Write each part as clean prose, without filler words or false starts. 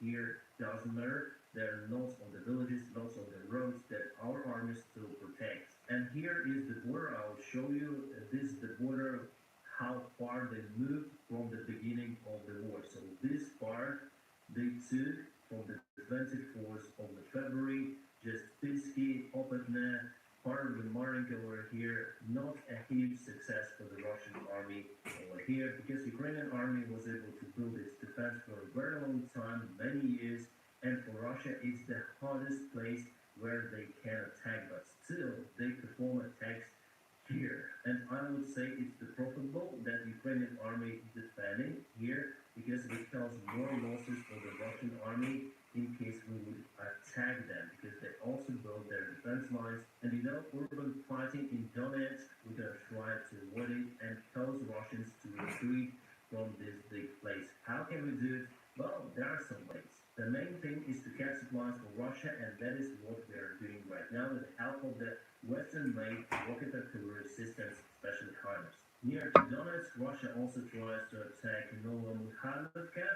here doesn't matter. There are lots of the villages, lots of the roads that our army still protects. And here is the border. I'll show you. This is the border, how far they moved from the beginning of the war. So this part they took from the 24th of the February, just Pisky, Opetne, part of the Marinka over here. Not a huge success for the Russian army over here because Ukrainian army was able to build its defense for a very long time, many years, and for Russia it's the hardest place where they can attack, but still they perform attacks here. And I would say it's the profitable that Ukrainian army is defending here because it causes more losses for the Russian army in case we would attack them because they also build their defense lines. And urban fighting in Donetsk, we're going to try to avoid it and cause Russians to retreat from this big place. How can we do it? Well, there are some ways. The main thing is to get supplies for Russia, and that is what we are doing right now with the help of the Western-made rocket artillery systems, especially HIMARS. Near to Donetsk, Russia also tries to attack Novomykhailivka,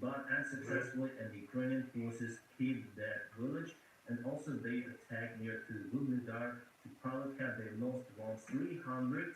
but unsuccessfully, and the Ukrainian forces keep that village, and also they attack near to Vuhledar, to Pavlovka. They lost around 300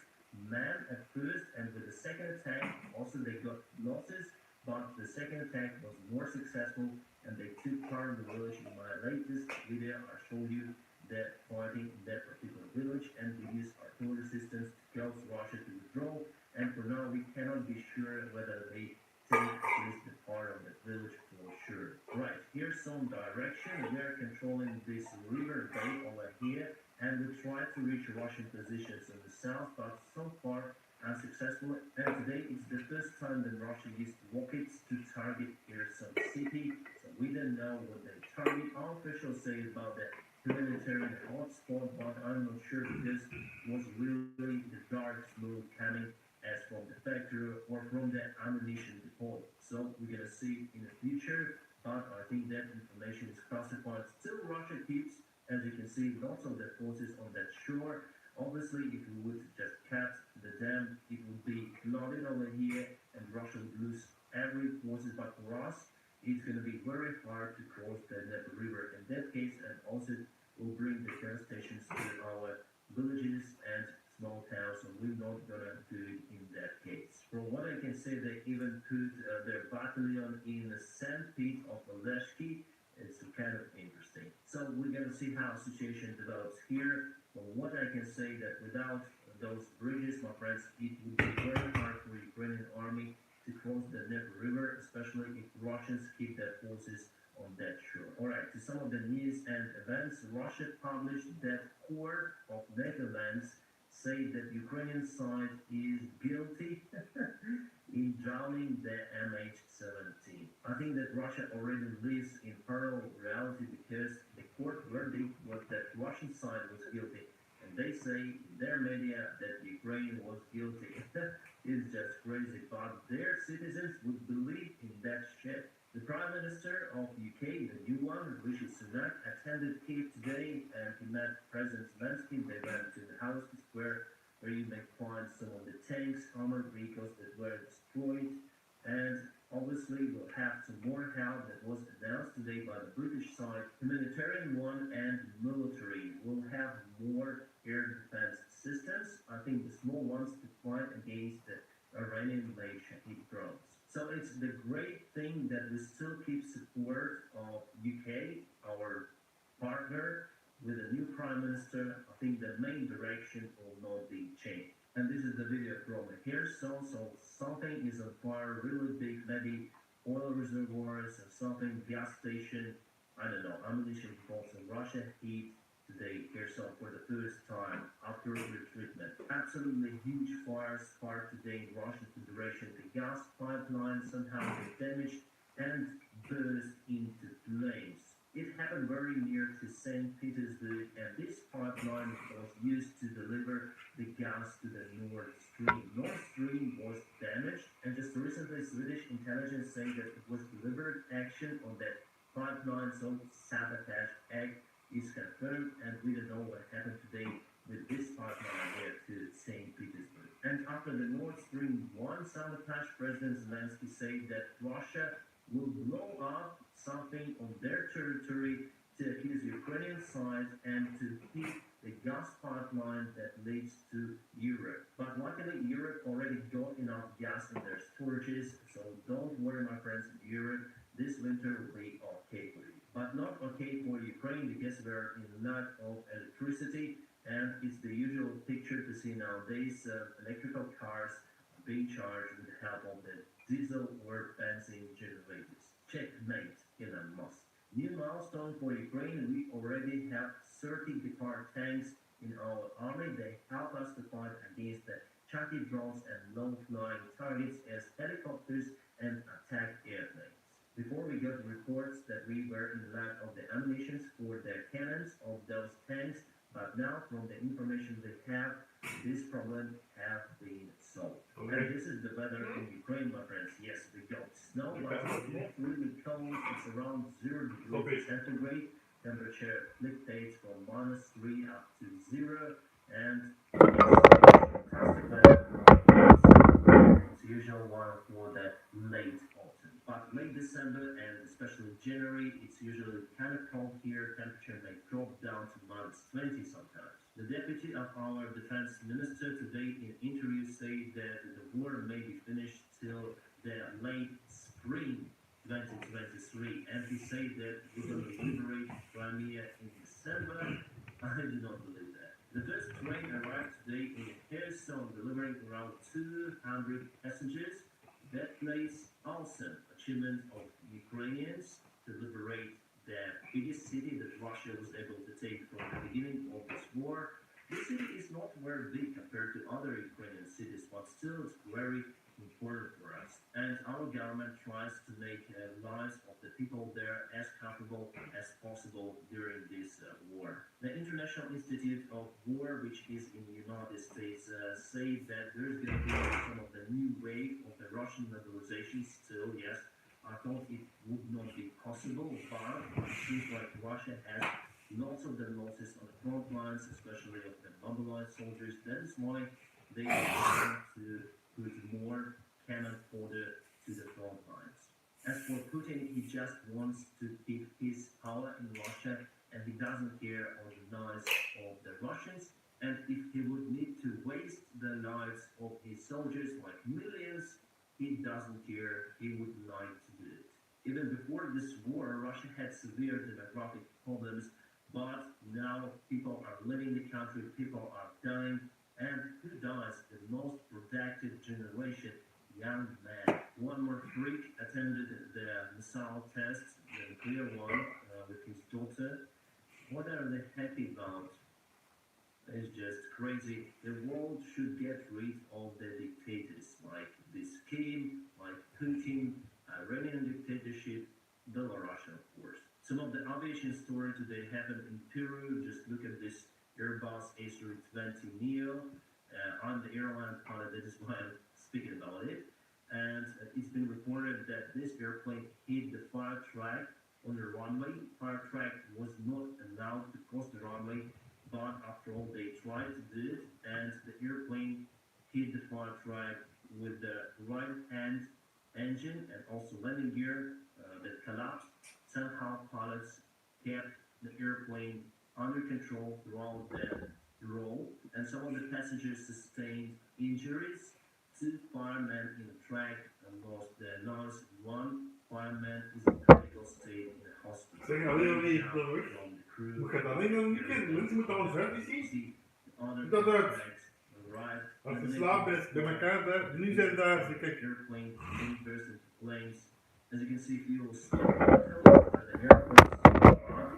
men at first, and with the second attack, also they got losses, but the second attack was more successful, and they took part of the village. In my latest video, I showed you that fighting in that particular village, and we use artillery systems to cause Russia to withdraw, and for now we cannot be sure whether they take at least the part of the village for sure. Right, here's some direction. We are controlling this river bay over here, and we try to reach Russian positions in the south, but so far unsuccessful. And today it's the first time that Russia used rockets to target Kherson city, so we don't know what they target. Our officials say about the humanitarian hotspot, but I'm not sure because it was really the dark smoke coming as from the factory or from the ammunition depot. So we're gonna see in the future, but I think that information is classified. Still, Russia keeps, as you can see, lots of the forces on that shore. Obviously, if we would just cut the dam, it would be flooded over here, and Russia would lose every forces. But for us, it's going to be very hard to cross the Dnieper River in that case, and also will bring the devastations to our villages and small towns, so we're not going to do it in that case. From what I can say, they even put their battalion in the sand pit of Oleshki. It's kind of interesting. So we're going to see how the situation develops here. But what I can say that without those bridges, my friends, it would be very hard for the Ukrainian army to cross the Dnieper River, especially if Russians keep their forces on that shore. Alright, to some of the news and events, Russia published that court of Netherlands say that Ukrainian side is guilty in drowning the MH17. I think that Russia already lives in parallel reality because the court verdict was that Russian side was guilty, and they say in their media that Ukraine was guilty. It's just crazy, but their citizens would believe in that shit. The Prime Minister of UK, the new one, Rishi Sunak, attended Kiev today, and he met President Zelensky. They went to the house square where you may find some of the tanks, armored vehicles that were destroyed, and obviously we'll have some more help that was announced today by the British side. Humanitarian one and military will have more air defense systems. I think the small ones to fight against the Iranian-made Shahid drones. So it's the great thing that we still keep support of UK, our partner, with a new Prime Minister. I think the main direction will not be changed. And this is the video from here. So something is on fire, really big, maybe oil reservoirs or something, gas station, I don't know, ammunition depots in Russia heat today here for the first time after retreatment. Absolutely huge fires sparked today in Russian Federation. The gas pipeline somehow got damaged and burst into flames. It happened very near to St. Petersburg, and this pipeline was used to deliver the gas to the Nord Stream. Nord Stream was damaged, and just recently Swedish intelligence saying that it was deliberate action on that pipeline, so sabotage act is confirmed, and we don't know what happened today with this pipeline here to St. Petersburg. And after the Nord Stream 1 sabotage, President Zelensky said that Russia will blow up something on their territory to accuse Ukrainian side and to hit the gas pipeline that leads to Europe. But luckily, Europe already got enough gas in their storages, so don't worry, my friends, Europe, this winter will be okay for you. But not okay for Ukraine because we're in lack of electricity, and it's the usual picture to see nowadays, electrical cars being charged with the help of the diesel or benzene generators. Checkmate, Elon Musk. New milestone for Ukraine, we already have 30 Gepard tanks in our army. They help us to fight against the chatty drones and low-flying targets as helicopters and attack airplanes. Before we got reports that we were in lack of the ammunition for the cannons of those tanks, but now from the information we have, this problem have been solved. Okay. And this is the weather in Ukraine, my friends. Yes, we got snow, but it's not really cold. It's around 0 degrees centigrade. Temperature fluctuates from -3 up to 0, and fantastic weather. It's usual one for the late autumn. But late December and especially January, it's usually kind of cold here. Temperature may drop down to -20 sometimes. The deputy of our defense minister today in interview said that the war may be finished till the late spring 2023, and he said that we're going to liberate Crimea in December. I do not believe that. The first train arrived today in Kherson, delivering around 200 passengers. That place awesome achievement of Ukrainians to liberate the biggest city that Russia was able to take from the beginning of this war. This city is not very big compared to other Ukrainian cities, but still it's very important for us. And our government tries to make lives of the people there as comfortable as possible during this war. The International Institute of War, which is in the United States, say that there's going to be some of the new wave of the Russian mobilization still, yes. I thought it would not be possible, but it seems like Russia has lots of the losses on the front lines, especially of the mobilized soldiers. That is why they want to put more cannon fodder to the front lines. As for Putin, he just wants to keep his power in Russia, and he doesn't care on the lives of the Russians. And if he would need to waste the lives of his soldiers, like millions, he doesn't care. He would like to do it. Even before this war, Russia had severe demographic problems, but now people are leaving the country, people are dying, and who dies? The most productive generation, young man. One more freak attended the missile test, the nuclear one, with his daughter. What are they happy about? It's just crazy. The world should get rid of the dictators like this Kim, like Putin, Iranian dictatorship, Belarusian, of course. Some of the aviation story today happened in Peru. Just look at this Airbus A320neo. I'm the airline pilot, that is why I'm speaking about it. And it's been reported that this airplane hit the fire track on the runway. Fire track was not allowed to cross the runway, but after all, they tried to do it, and the airplane hit the fire track with the right-hand engine and also landing gear that collapsed. Somehow, pilots kept the airplane under control throughout the roll, and some of the passengers sustained injuries. 2 firemen in the track lost their lives. 1 fireman is in critical state in the hospital. Zeg, From the crew, we gaan alleen een weekend. Mensen moeten alles uit zien. other Dat uit. arrived. Als je slaap is, bij elkaar daar. Nu zijn daar. Ze kijken. Airplane burst into flames. As you can see, fuel stopped. The airplane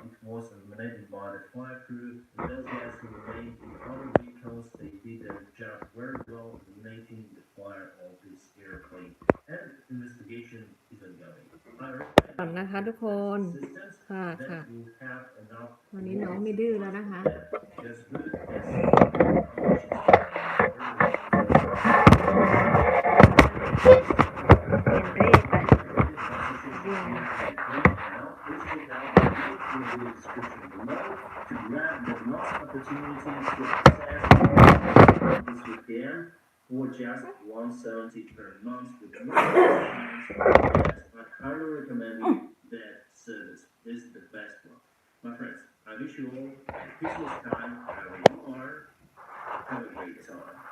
it was eliminated by the fire crew. And those guys who remained in other vehicles, they did their job very well, eliminating the fire of this airplane. And investigation is ongoing. ก่อนนะคะทุกคนค่ะค่ะวันนี้น้องไม่ดื้อแล้วนะคะor just 170 per month with I highly recommend that I wish you all Christmas time wherever you are. Have a great time.